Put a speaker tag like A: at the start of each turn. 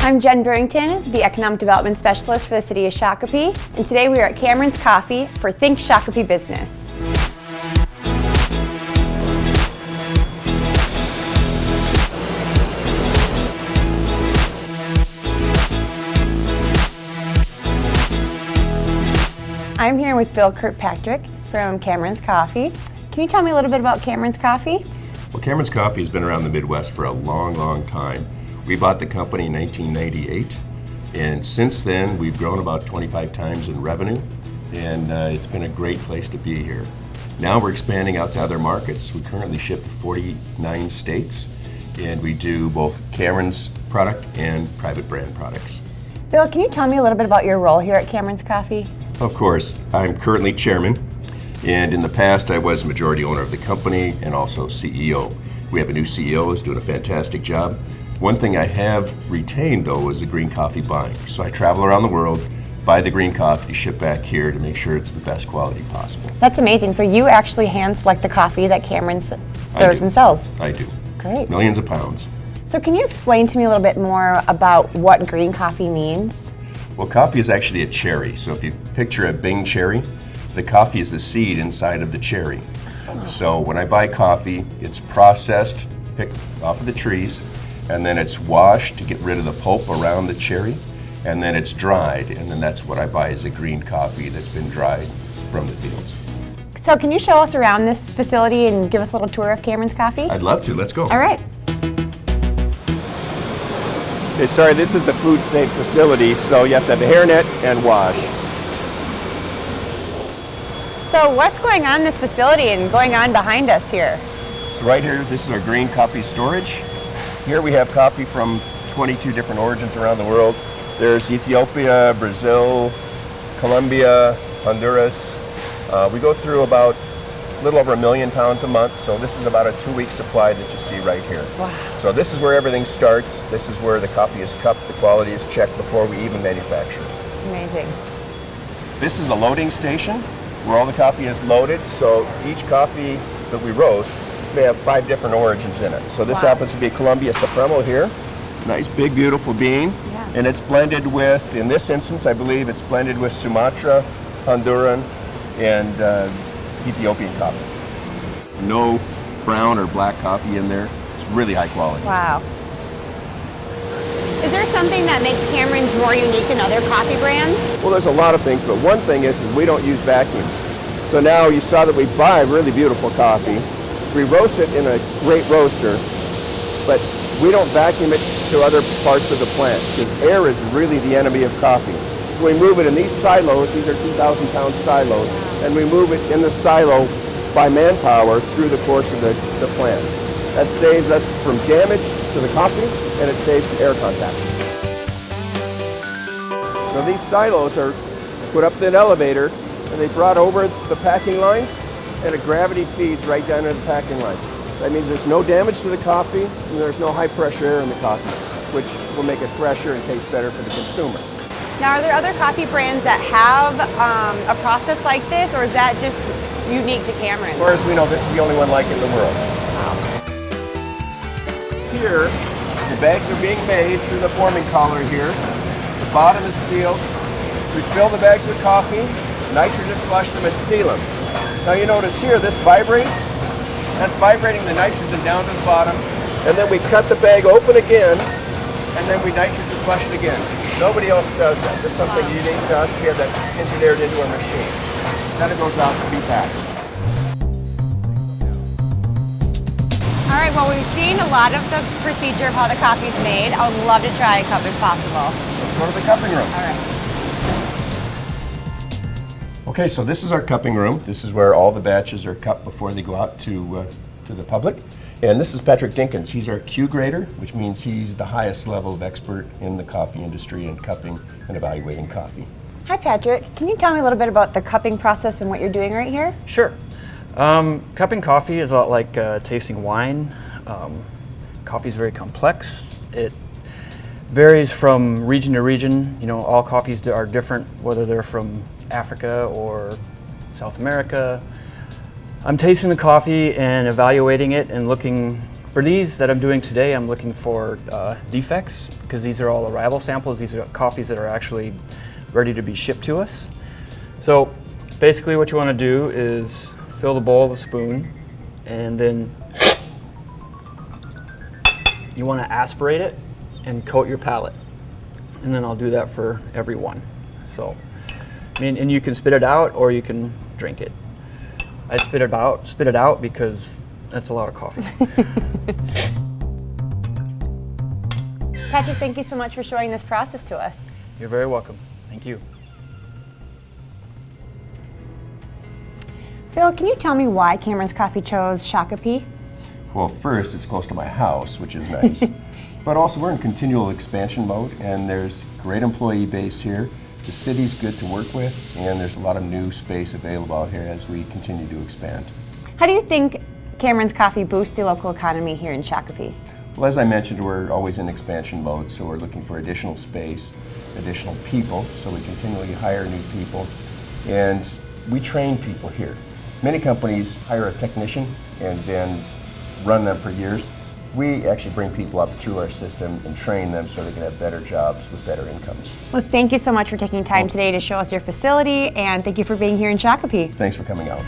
A: I'm Jen Burrington, the Economic Development Specialist for the City of Shakopee, and today we are at Cameron's Coffee for Think Shakopee Business. I'm here with Bill Kirkpatrick from Cameron's Coffee. Can you tell me a little bit about Cameron's Coffee?
B: Well, Cameron's Coffee has been around the Midwest for a long, long time. We bought the company in 1998, and since then we've grown about 25 times in revenue, and it's been a great place to be here. Now we're expanding out to other markets. We currently ship to 49 states, and we do both Cameron's product and private brand products.
A: Bill, can you tell me a little bit about your role here at Cameron's Coffee?
B: Of course, I'm currently chairman, and in the past I was majority owner of the company and also CEO. We have a new CEO who's doing a fantastic job. One thing I have retained, though, is the green coffee buying. So I travel around the world, buy the green coffee, ship back here to make sure it's the best quality possible.
A: That's amazing. So you actually hand select the coffee that Cameron serves and sells?
B: I do.
A: Great.
B: Millions of pounds.
A: So can you explain to me a little bit more about what green coffee means?
B: Well, coffee is actually a cherry. So if you picture a Bing cherry, the coffee is the seed inside of the cherry. So when I buy coffee, it's processed, picked off of the trees, and then it's washed to get rid of the pulp around the cherry, and then it's dried, and then that's what I buy is a green coffee that's been dried from the fields.
A: So can you show us around this facility and give us a little tour of Cameron's Coffee?
B: I'd love to. Let's go.
A: All right.
C: Okay, sorry, this is a food safe facility, so you have to have a hairnet and wash.
A: So what's going on in this facility and going on behind us here?
B: So right here, this is our green coffee storage. Here we have coffee from 22 different origins around the world. There's Ethiopia, Brazil, Colombia, Honduras. We go through about a little over 1 million pounds a month, so this is about a 2-week supply that you see right here.
A: Wow.
B: So this is where everything starts. This is where the coffee is cupped, the quality is checked before we even manufacture.
A: Amazing.
B: This is a loading station where all the coffee is loaded, so each coffee that we roast may have 5 different origins in it. So this happens to be Colombia Supremo here. Nice, big, beautiful bean.
A: Yeah.
B: And it's blended with, in this instance, I believe it's blended with Sumatra, Honduran, and Ethiopian coffee. No brown or black coffee in there. It's really high quality.
A: Wow. Is there something that makes Cameron's more unique than other coffee brands?
C: Well, there's a lot of things, but one thing is we don't use vacuum. So now you saw that we buy really beautiful coffee. We roast it in a great roaster, but we don't vacuum it to other parts of the plant because air is really the enemy of coffee. So we move it in these silos, these are 2,000 pound silos, and we move it in the silo by manpower through the course of the plant. That saves us from damage to the coffee, and it saves air contact. So these silos are put up in an elevator, and they brought over the packing lines, and a gravity feeds right down into the packing lines. That means there's no damage to the coffee, and there's no high pressure air in the coffee, which will make it fresher and taste better for the consumer.
A: Now, are there other coffee brands that have a process like this, or is that just unique to Cameron?
B: As far as we know, this is the only one like it in the world.
A: Wow.
C: Here, the bags are being made through the forming collar here. The bottom is sealed. We fill the bags with coffee, nitrogen flush them, and seal them. Now you notice here, this vibrates. That's vibrating the nitrogen down to the bottom. And then we cut the bag open again, and then we nitrogen flush it again. Nobody else does that. That's something unique to us. We have that engineered into our machine. Then it goes out to be packed.
A: All right, well, we've seen a lot of the procedure of how the coffee's made. I would love to try a cup if possible.
B: Let's go to the cupping room.
A: All right.
B: Okay, so this is our cupping room. This is where all the batches are cupped before they go out to the public. And this is Patrick Dinkins. He's our Q grader, which means he's the highest level of expert in the coffee industry in cupping and evaluating coffee.
A: Hi, Patrick. Can you tell me a little bit about the cupping process and what you're doing right here?
D: Sure. Cupping coffee is a lot like tasting wine. Coffee is very complex. It varies from region to region. You know, all coffees are different, whether they're from Africa or South America. I'm tasting the coffee and evaluating it and looking For these that I'm doing today, I'm looking for defects, because these are all arrival samples. These are coffees that are actually ready to be shipped to us. So basically what you want to do is fill the bowl with a spoon, and then you want to aspirate it and coat your palate. And then I'll do that for every one. So, I mean, and you can spit it out or you can drink it. I spit it out because that's a lot of coffee.
A: Patrick, thank you so much for showing this process to us.
D: You're very welcome. Thank you.
A: Bill, can you tell me why Cameron's Coffee chose Shakopee?
B: Well, first, it's close to my house, which is nice. But also, we're in continual expansion mode, and there's great employee base here. The city's good to work with, and there's a lot of new space available out here as we continue to expand.
A: How do you think Cameron's Coffee boosts the local economy here in Shakopee?
B: Well, as I mentioned, we're always in expansion mode, so we're looking for additional space, additional people, so we continually hire new people, and we train people here. Many companies hire a technician and then run them for years. We actually bring people up through our system and train them so they can have better jobs with better incomes.
A: Well, thank you so much for taking time today to show us your facility, and thank you for being here in Shakopee.
B: Thanks for coming out.